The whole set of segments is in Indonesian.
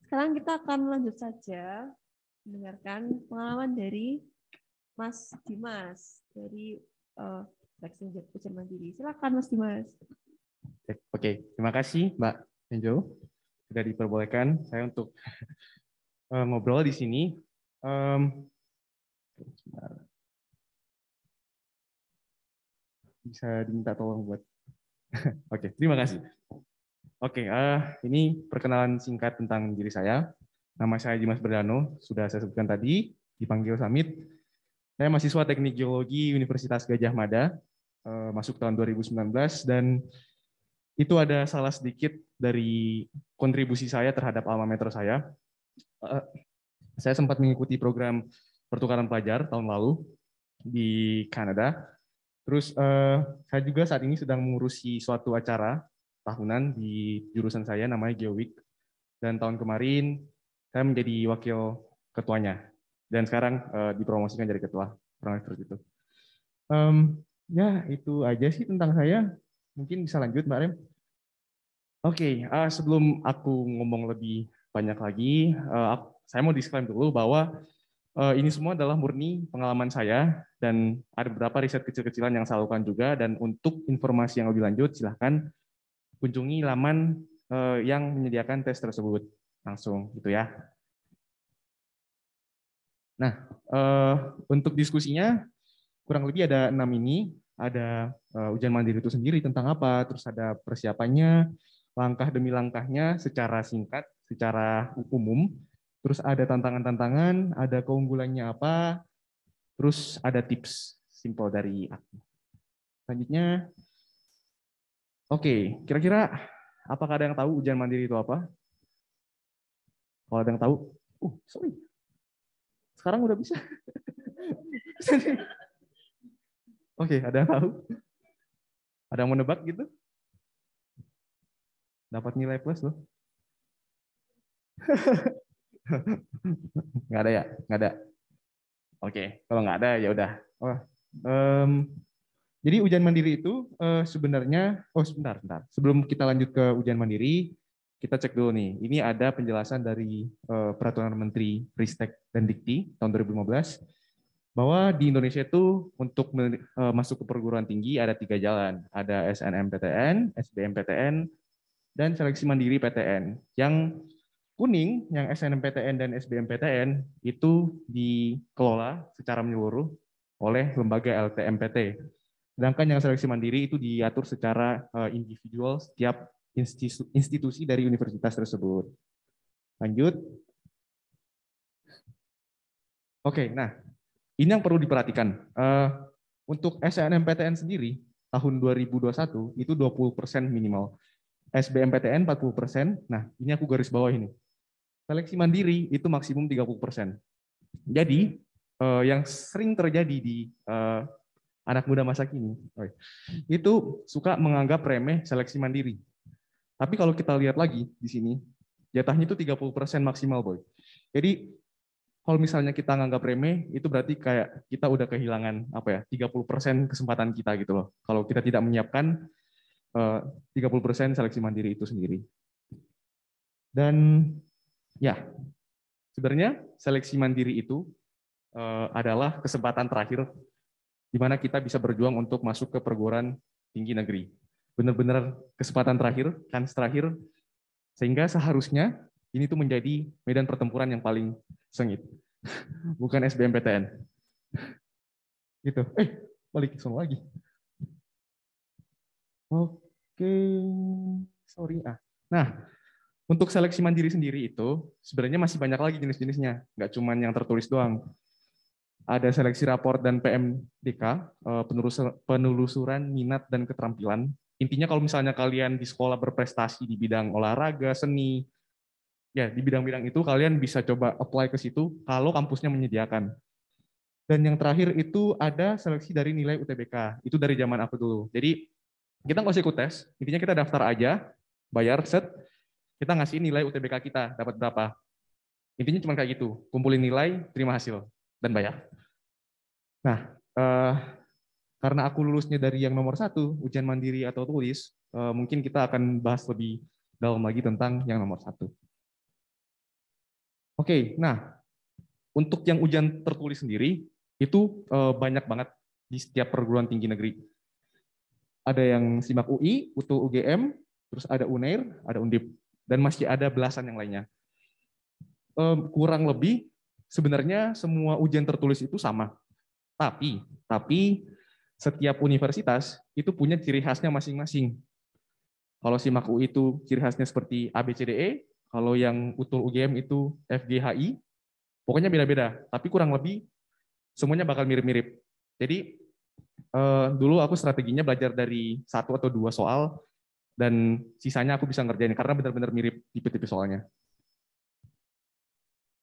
Sekarang kita akan lanjut saja mendengarkan pengalaman dari Mas Dimas dari Seleksi Ujian Mandiri. Silakan Mas Dimas. Oke, terima kasih Mbak Enjo sudah diperbolehkan saya untuk ngobrol di sini. Bisa diminta tolong buat. Oke, terima kasih. Oke, ini perkenalan singkat tentang diri saya. Nama saya Dimas Berdano, sudah saya sebutkan tadi, dipanggil Samit. Saya mahasiswa Teknik Geologi Universitas Gadjah Mada, masuk tahun 2019, dan itu ada salah sedikit dari kontribusi saya terhadap alma mater saya. Saya sempat mengikuti program pertukaran pelajar tahun lalu di Kanada. Terus saya juga saat ini sedang mengurusi suatu acara tahunan di jurusan saya namanya GeoWeek. Dan tahun kemarin saya menjadi wakil ketuanya. Dan sekarang dipromosikan jadi ketua. Kurang seperti itu. Ya, itu aja sih tentang saya. Mungkin bisa lanjut, Mbak Rem. Oke, sebelum aku ngomong lebih banyak lagi, saya mau disclaim dulu bahwa ini semua adalah murni pengalaman saya dan ada beberapa riset kecil-kecilan yang saya lakukan juga. Dan untuk informasi yang lebih lanjut, silahkan kunjungi laman yang menyediakan tes tersebut langsung, gitu ya. Nah, untuk diskusinya kurang lebih ada 6 ini. Ada ujian mandiri itu sendiri tentang apa, terus ada persiapannya, langkah demi langkahnya secara singkat, secara umum, terus ada tantangan-tantangan, ada keunggulannya apa, terus ada tips simpel dari aku. Selanjutnya, oke, kira-kira apakah ada yang tahu ujian mandiri itu apa? Kalau ada yang tahu, sorry, sekarang udah bisa. Oke, ada yang tahu? Ada yang mau nebak gitu? Dapat nilai plus loh. Nggak ada ya? Nggak ada. Oke, kalau nggak ada ya udah. Oh, jadi ujian mandiri itu sebenarnya, sebentar. Sebelum kita lanjut ke ujian mandiri, kita cek dulu nih. Ini ada penjelasan dari Peraturan Menteri Ristek dan Dikti tahun 2015 bahwa di Indonesia itu untuk masuk ke perguruan tinggi ada 3 jalan. Ada SNMPTN, SBMPTN, dan seleksi mandiri PTN. Yang kuning, yang SNMPTN dan SBMPTN itu dikelola secara menyeluruh oleh lembaga LTMPT. Sedangkan yang seleksi mandiri itu diatur secara individual setiap institusi dari universitas tersebut. Lanjut. Oke, nah ini yang perlu diperhatikan. Untuk SNMPTN sendiri, tahun 2021 itu 20% minimal. SBMPTN 40%. Nah, ini aku garis bawah ini. Seleksi mandiri itu maksimum 30%. Jadi, yang sering terjadi di anak muda masa kini, itu suka menganggap remeh seleksi mandiri. Tapi kalau kita lihat lagi di sini, jatahnya itu 30% maksimal, Boy. Jadi, kalau misalnya kita nganggap remeh, itu berarti kayak kita udah kehilangan 30% kesempatan kita gitu loh. Kalau kita tidak menyiapkan 30% seleksi mandiri itu sendiri. Dan ya, sebenarnya seleksi mandiri itu adalah kesempatan terakhir di mana kita bisa berjuang untuk masuk ke perguruan tinggi negeri. Benar-benar kesempatan terakhir, kans terakhir, sehingga seharusnya ini tuh menjadi medan pertempuran yang paling sengit. Bukan SBMPTN. Gitu. Balik ke sono lagi. Oke, sorry. Nah, untuk seleksi mandiri sendiri itu sebenarnya masih banyak lagi jenis-jenisnya. Nggak cuma yang tertulis doang. Ada seleksi raport dan PMDK, penelusuran minat dan keterampilan. Intinya kalau misalnya kalian di sekolah berprestasi di bidang olahraga, seni, ya di bidang-bidang itu kalian bisa coba apply ke situ kalau kampusnya menyediakan. Dan yang terakhir itu ada seleksi dari nilai UTBK. Itu dari zaman aku dulu. Jadi kita nggak usah ikut tes, intinya kita daftar aja, bayar, set, kita ngasih nilai UTBK kita, dapat berapa. Intinya cuma kayak gitu, kumpulin nilai, terima hasil, dan bayar. Nah, karena aku lulusnya dari yang nomor 1, ujian mandiri atau tulis, mungkin kita akan bahas lebih dalam lagi tentang yang nomor 1. Oke, nah untuk yang ujian tertulis sendiri itu banyak banget di setiap perguruan tinggi negeri. Ada yang SIMAK UI, UTU UGM, terus ada UNER, ada Undip, dan masih ada belasan yang lainnya. Kurang lebih sebenarnya semua ujian tertulis itu sama. Tapi setiap universitas itu punya ciri khasnya masing-masing. Kalau SIMAK UI itu ciri khasnya seperti ABCDE, kalau yang UTUL UGM itu FGHI, pokoknya beda-beda. Tapi kurang lebih semuanya bakal mirip-mirip. Jadi dulu aku strateginya belajar dari 1 atau 2 soal, dan sisanya aku bisa ngerjain karena benar-benar mirip tipe-tipe soalnya.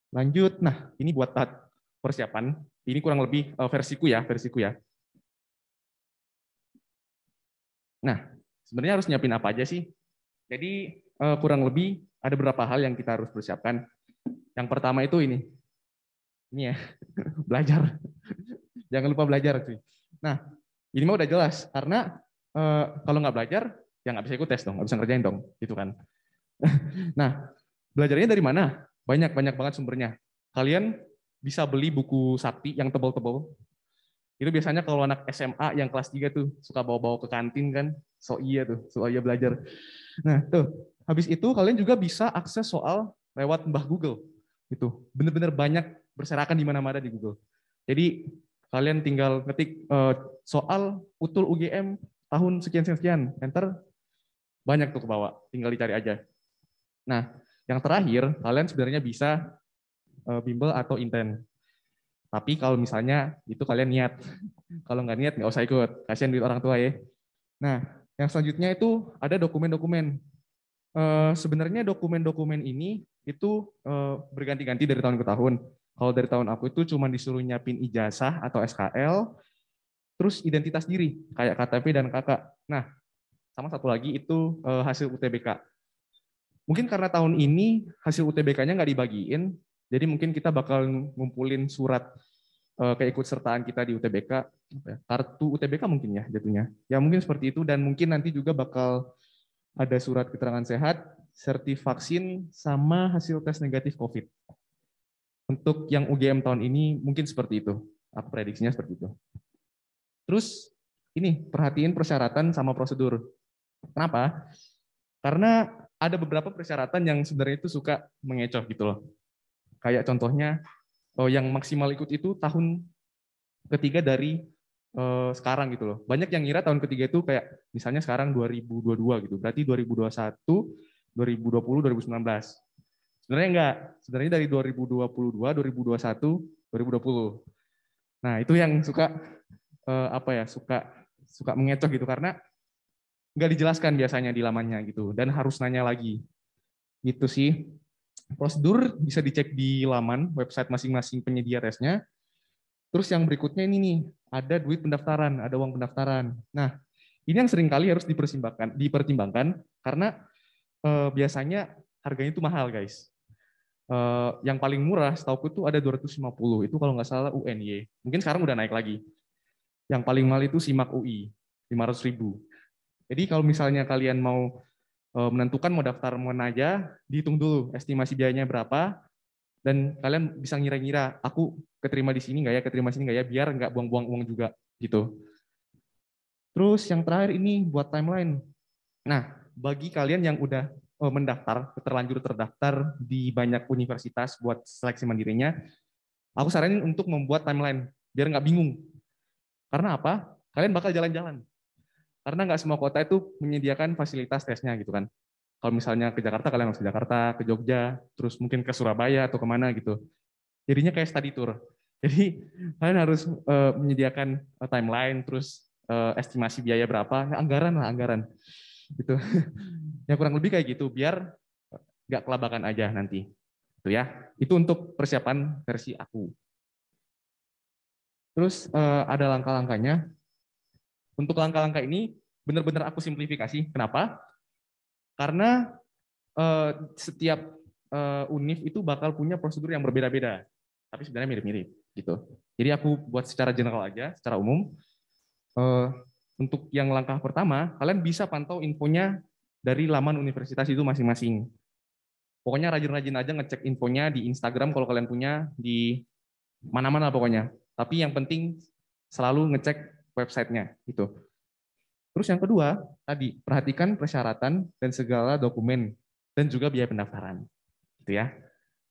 Lanjut, nah ini buat tahap persiapan. Ini kurang lebih versiku ya. Nah, sebenarnya harus nyiapin apa aja sih? Jadi kurang lebih ada beberapa hal yang kita harus persiapkan. Yang pertama itu ini ya, belajar. Jangan lupa belajar, cuy. Nah, ini mah udah jelas karena kalau nggak belajar ya nggak bisa ikut tes dong, nggak bisa ngerjain dong, gitu kan. Nah, belajarnya dari mana? Banyak banget sumbernya. Kalian bisa beli buku sakti yang tebal-tebal. Itu biasanya kalau anak SMA yang kelas 3 tuh suka bawa-bawa ke kantin kan. So iya belajar. Nah, tuh. Habis itu kalian juga bisa akses soal lewat Mbah Google. Gitu. Bener-bener banyak berserakan di mana-mana di Google. Jadi kalian tinggal ketik soal UTUL UGM tahun sekian, enter, banyak tuh ke bawah, tinggal dicari aja. Nah, yang terakhir, kalian sebenarnya bisa bimbel atau inten. Tapi kalau misalnya itu kalian niat, kalau nggak niat nggak usah ikut, kasihan duit orang tua ya. Nah, yang selanjutnya itu ada dokumen-dokumen. Sebenarnya dokumen-dokumen ini itu berganti-ganti dari tahun ke tahun. Kalau dari tahun aku itu cuma disuruh nyiapin ijazah atau SKL, terus identitas diri, kayak KTP dan KK. Nah, sama satu lagi itu hasil UTBK. Mungkin karena tahun ini hasil UTBK-nya nggak dibagiin, jadi mungkin kita bakal ngumpulin surat keikutsertaan kita di UTBK, kartu UTBK mungkin ya jatuhnya. Ya mungkin seperti itu, dan mungkin nanti juga bakal ada surat keterangan sehat, sertif vaksin, sama hasil tes negatif COVID. Untuk yang UGM tahun ini mungkin seperti itu. Aku prediksinya seperti itu. Terus ini perhatiin persyaratan sama prosedur. Kenapa? Karena ada beberapa persyaratan yang sebenarnya itu suka mengecoh gitu loh. Kayak contohnya yang maksimal ikut itu tahun ketiga dari sekarang gitu loh. Banyak yang ngira tahun ketiga itu kayak misalnya sekarang 2022 gitu. Berarti 2021, 2020, 2019. Sebenarnya enggak. Sebenarnya dari 2022, 2021, 2020. Nah, itu yang suka suka mengecoh gitu karena nggak dijelaskan biasanya di lamannya gitu, dan harus nanya lagi. Gitu sih. Prosedur bisa dicek di laman website masing-masing penyedia tesnya. Terus yang berikutnya ini nih, ada duit pendaftaran, ada uang pendaftaran. Nah, ini yang sering kali harus dipertimbangkan karena biasanya harganya itu mahal, guys. Yang paling murah setauku itu ada 250, itu kalau nggak salah UNY. Mungkin sekarang udah naik lagi. Yang paling mahal itu SIMAK UI, 500.000. Jadi kalau misalnya kalian mau menentukan mau daftar mana aja, dihitung dulu estimasi biayanya berapa, dan kalian bisa ngira-ngira, aku keterima di sini nggak ya, keterima di sini nggak ya, biar nggak buang-buang uang juga gitu. Terus yang terakhir ini buat timeline. Nah, bagi kalian yang udah mendaftar, terlanjur terdaftar di banyak universitas buat seleksi mandirinya, aku saranin untuk membuat timeline biar nggak bingung. Karena apa? Kalian bakal jalan-jalan. Karena nggak semua kota itu menyediakan fasilitas tesnya gitu kan. Kalau misalnya ke Jakarta, kalian harus ke Jakarta, ke Jogja, terus mungkin ke Surabaya atau kemana gitu. Jadinya kayak study tour. Jadi kalian harus menyediakan timeline, terus estimasi biaya berapa, ya, anggaran gitu. Ya kurang lebih kayak gitu, biar nggak kelabakan aja nanti. Itu ya. Itu untuk persiapan versi aku. Terus ada langkah-langkahnya. Untuk langkah-langkah ini benar-benar aku simplifikasi. Kenapa? Karena setiap univ itu bakal punya prosedur yang berbeda-beda, tapi sebenarnya mirip-mirip gitu. Jadi aku buat secara general aja, secara umum. Untuk yang langkah pertama, kalian bisa pantau infonya dari laman universitas itu masing-masing. Pokoknya rajin-rajin aja ngecek infonya di Instagram kalau kalian punya, di mana-mana pokoknya. Tapi yang penting selalu ngecek websitenya gitu. Terus yang kedua, tadi perhatikan persyaratan dan segala dokumen dan juga biaya pendaftaran. Gitu ya.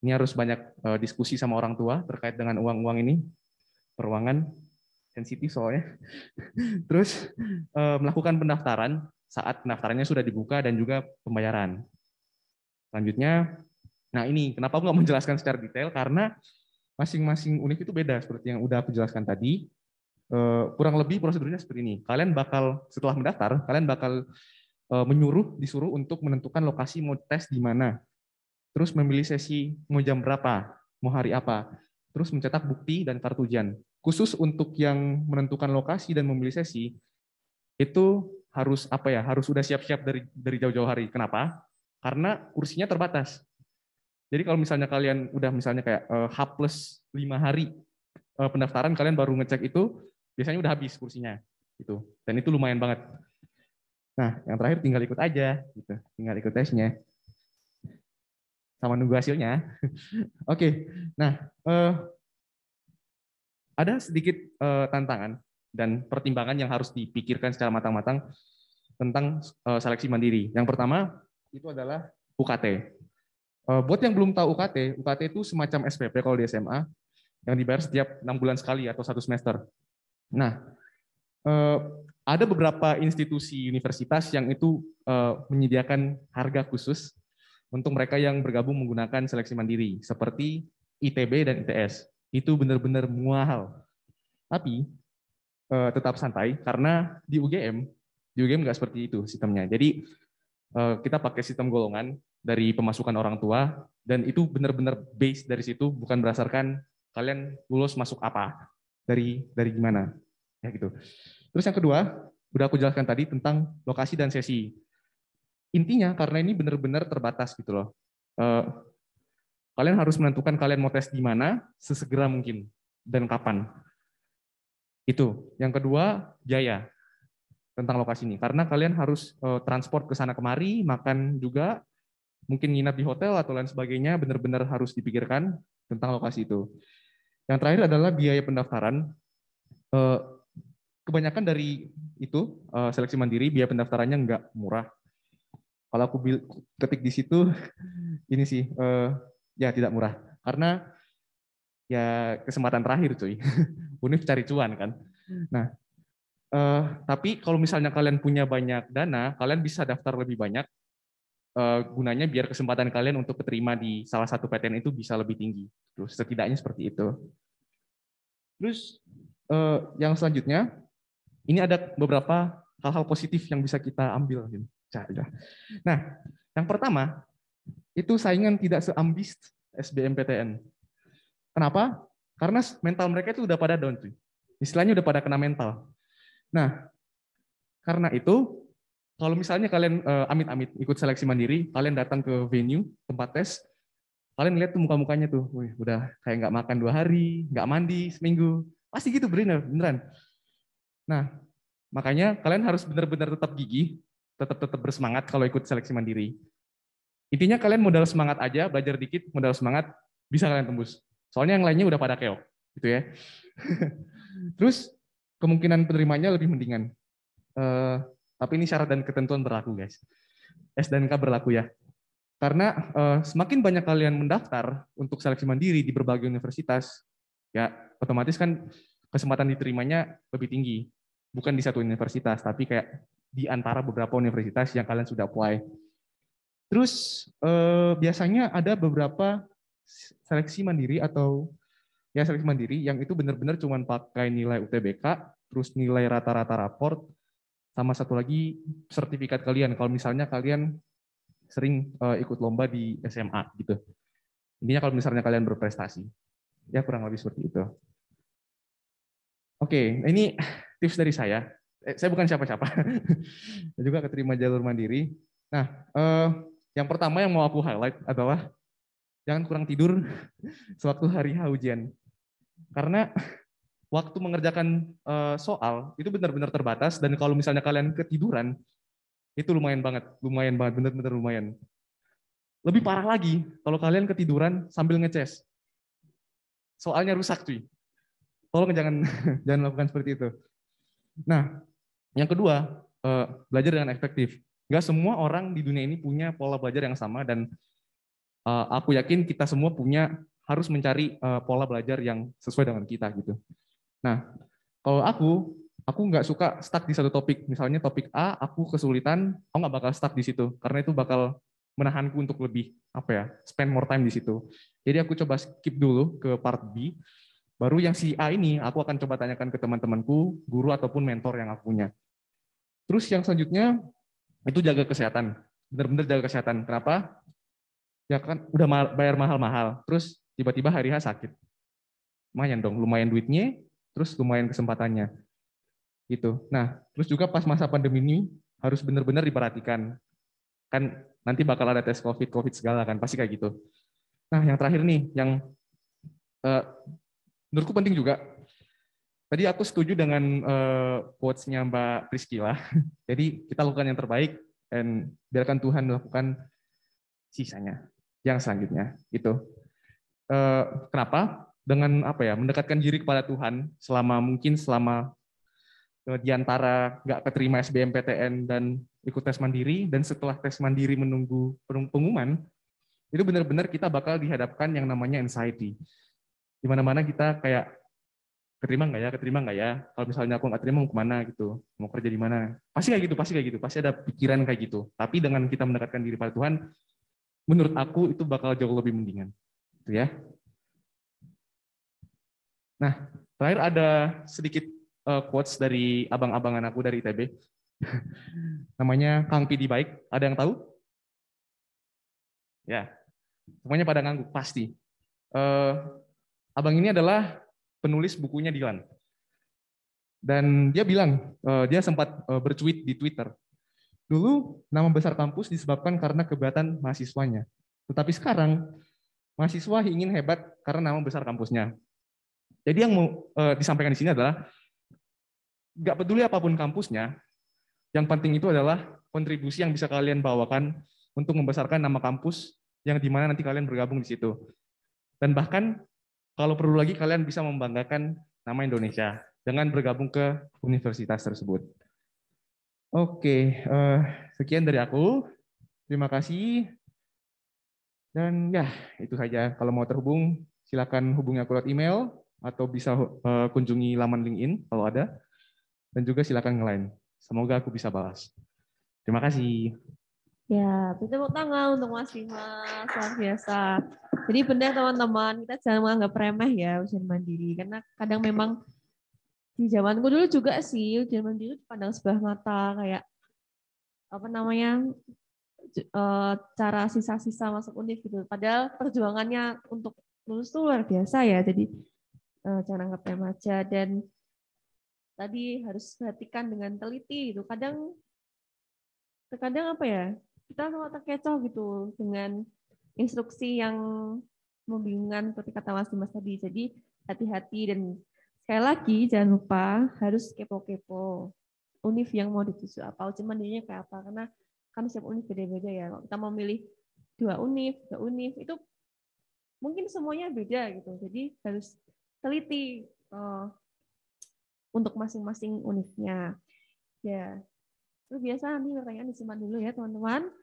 Ini harus banyak diskusi sama orang tua terkait dengan uang-uang ini, peruangan sensitif soalnya. Terus melakukan pendaftaran saat pendaftarannya sudah dibuka dan juga pembayaran. Selanjutnya, nah ini kenapa aku nggak menjelaskan secara detail, karena masing-masing univ itu beda seperti yang udah aku jelaskan tadi. Kurang lebih prosedurnya seperti ini. Kalian bakal setelah mendaftar, kalian bakal disuruh untuk menentukan lokasi mau tes di mana. Terus memilih sesi mau jam berapa, mau hari apa. Terus mencetak bukti dan kartu ujian. Khusus untuk yang menentukan lokasi dan memilih sesi, itu harus apa ya? Harus udah siap-siap dari jauh-jauh hari. Kenapa? Karena kursinya terbatas. Jadi kalau misalnya kalian udah misalnya kayak H+5 hari pendaftaran, kalian baru ngecek itu, biasanya udah habis kursinya gitu. Dan itu lumayan banget. Nah, yang terakhir tinggal ikut aja gitu. Tinggal ikut tesnya sama nunggu hasilnya. Oke. Nah, ada sedikit tantangan dan pertimbangan yang harus dipikirkan secara matang-matang tentang seleksi mandiri. Yang pertama itu adalah UKT. Buat yang belum tahu UKT, UKT itu semacam SPP kalau di SMA yang dibayar setiap 6 bulan sekali atau 1 semester. Nah, ada beberapa institusi universitas yang itu menyediakan harga khusus untuk mereka yang bergabung menggunakan seleksi mandiri, seperti ITB dan ITS. Itu benar-benar mahal. Tapi tetap santai, karena di UGM nggak seperti itu sistemnya. Jadi kita pakai sistem golongan dari pemasukan orang tua, dan itu benar-benar base dari situ, bukan berdasarkan kalian lulus masuk apa, dari gimana, ya gitu. Terus yang kedua, udah aku jelaskan tadi tentang lokasi dan sesi. Intinya karena ini benar-benar terbatas gitu loh. Kalian harus menentukan kalian mau tes di mana sesegera mungkin dan kapan. Itu. Yang kedua, biaya tentang lokasi ini. Karena kalian harus transport ke sana kemari, makan juga, mungkin nginap di hotel atau lain sebagainya, benar-benar harus dipikirkan tentang lokasi itu. Yang terakhir adalah biaya pendaftaran. Kebanyakan dari itu seleksi mandiri, biaya pendaftarannya nggak murah. Kalau aku ketik di situ, ini sih ya tidak murah. Karena ya kesempatan terakhir cuy. Univ cari cuan kan. Nah, tapi kalau misalnya kalian punya banyak dana, kalian bisa daftar lebih banyak. Gunanya biar kesempatan kalian untuk keterima di salah satu PTN itu bisa lebih tinggi. Terus setidaknya seperti itu. Terus yang selanjutnya, ini ada beberapa hal-hal positif yang bisa kita ambil. Nah, yang pertama, itu saingan tidak seambis SBMPTN. Kenapa? Karena mental mereka itu udah pada down. Istilahnya udah pada kena mental. Nah, karena itu, kalau misalnya kalian amit-amit ikut seleksi mandiri, kalian datang ke venue, tempat tes, kalian lihat tuh muka-mukanya tuh, wih, udah kayak nggak makan 2 hari, nggak mandi seminggu. Pasti gitu, beneran. Nah, makanya kalian harus benar-benar tetap gigih, tetap bersemangat kalau ikut seleksi mandiri. Intinya kalian modal semangat aja, belajar dikit, modal semangat, bisa kalian tembus. Soalnya yang lainnya udah pada keok, gitu ya. Terus kemungkinan penerimanya lebih mendingan. Tapi ini syarat dan ketentuan berlaku, guys. S dan K berlaku ya. Karena semakin banyak kalian mendaftar untuk seleksi mandiri di berbagai universitas, ya otomatis kan kesempatan diterimanya lebih tinggi. Bukan di satu universitas, tapi kayak di antara beberapa universitas yang kalian sudah apply. Terus biasanya ada beberapa seleksi mandiri atau ya seleksi mandiri yang itu benar-benar cuma pakai nilai UTBK, terus nilai rata-rata raport, sama satu lagi sertifikat kalian. Kalau misalnya kalian sering ikut lomba di SMA gitu. Intinya kalau misalnya kalian berprestasi. Ya kurang lebih seperti itu. Oke, ini tips dari saya. Saya bukan siapa-siapa. Saya juga keterima jalur mandiri. Nah, yang pertama yang mau aku highlight adalah jangan kurang tidur sewaktu hari H ujian. Karena waktu mengerjakan soal itu benar-benar terbatas, dan kalau misalnya kalian ketiduran, itu lumayan banget, benar-benar lumayan. Lebih parah lagi kalau kalian ketiduran sambil ngeces. Soalnya rusak cuy. Tolong jangan jangan lakukan seperti itu. Nah, yang kedua, belajar dengan efektif. Nggak semua orang di dunia ini punya pola belajar yang sama dan aku yakin kita semua harus mencari pola belajar yang sesuai dengan kita gitu. Nah, kalau aku nggak suka stuck di satu topik. Misalnya topik A, aku kesulitan, aku nggak bakal stuck di situ karena itu bakal menahanku untuk lebih spend more time di situ. Jadi aku coba skip dulu ke part B. Baru yang si A ini aku akan coba tanyakan ke teman-temanku, guru ataupun mentor yang aku punya. Terus yang selanjutnya itu jaga kesehatan. Benar-benar jaga kesehatan. Kenapa? Ya kan udah bayar mahal-mahal. Terus tiba-tiba hari H sakit. Lumayan dong, lumayan duitnya, terus lumayan kesempatannya. Gitu. Nah, terus juga pas masa pandemi ini harus benar-benar diperhatikan. Kan nanti bakal ada tes COVID segala kan, pasti kayak gitu. Nah, yang terakhir nih, yang menurutku penting juga. Tadi aku setuju dengan quotes-nya Mbak Priscila. Jadi kita lakukan yang terbaik dan biarkan Tuhan melakukan sisanya yang selanjutnya. Gitu. Kenapa? Dengan mendekatkan diri kepada Tuhan selama di antara nggak keterima SBMPTN dan ikut tes mandiri, dan setelah tes mandiri menunggu pengumuman, itu benar-benar kita bakal dihadapkan yang namanya anxiety. Di mana-mana kita kayak, keterima nggak ya? Kalau misalnya aku nggak terima, mau kemana gitu? Mau kerja di mana? Pasti kayak gitu. Pasti ada pikiran kayak gitu. Tapi dengan kita mendekatkan diri pada Tuhan, menurut aku itu bakal jauh lebih mendingan. Gitu ya. Nah, terakhir ada sedikit quotes dari abang-abangan aku dari ITB. Namanya Kang Pidi Baik. Ada yang tahu? Ya, semuanya pada ngangguk pasti. Abang ini adalah penulis bukunya Dilan. Dan dia bilang, dia sempat bertweet di Twitter. Dulu nama besar kampus disebabkan karena kebetulan mahasiswanya. Tetapi sekarang mahasiswa ingin hebat karena nama besar kampusnya. Jadi yang mau disampaikan di sini adalah nggak peduli apapun kampusnya, yang penting itu adalah kontribusi yang bisa kalian bawakan untuk membesarkan nama kampus yang dimana nanti kalian bergabung di situ. Dan bahkan kalau perlu lagi kalian bisa membanggakan nama Indonesia dengan bergabung ke universitas tersebut. Oke, sekian dari aku. Terima kasih. Dan ya, itu saja. Kalau mau terhubung, silakan hubungi aku lewat email atau bisa kunjungi laman LinkedIn kalau ada. Dan juga silakan nge-line. Semoga aku bisa balas. Terima kasih. Ya, tepuk tangan untuk Mas Dimas, luar biasa. Jadi benar teman-teman, kita jangan menganggap remeh ya ujian mandiri, karena kadang memang di zamanku dulu juga sih ujian mandiri dipandang sebelah mata, kayak apa namanya, cara sisa-sisa masuk univ gitu. Padahal perjuangannya untuk lulus tuh luar biasa ya, jadi jangan anggap remeh aja. Dan tadi harus perhatikan dengan teliti gitu. Terkadang apa ya, kita suka terkecoh gitu dengan instruksi yang membingungkan seperti kata Mas Dimas tadi. Jadi hati-hati dan sekali lagi jangan lupa harus kepo-kepo univ yang mau dituju apa, ujian mandirinya kayak apa, karena kan setiap univ beda-beda ya. Kalau kita mau milih 2 univ itu mungkin semuanya beda gitu. Jadi harus teliti untuk masing-masing univnya. Ya, itu biasa nanti pertanyaan disimpan dulu ya teman-teman.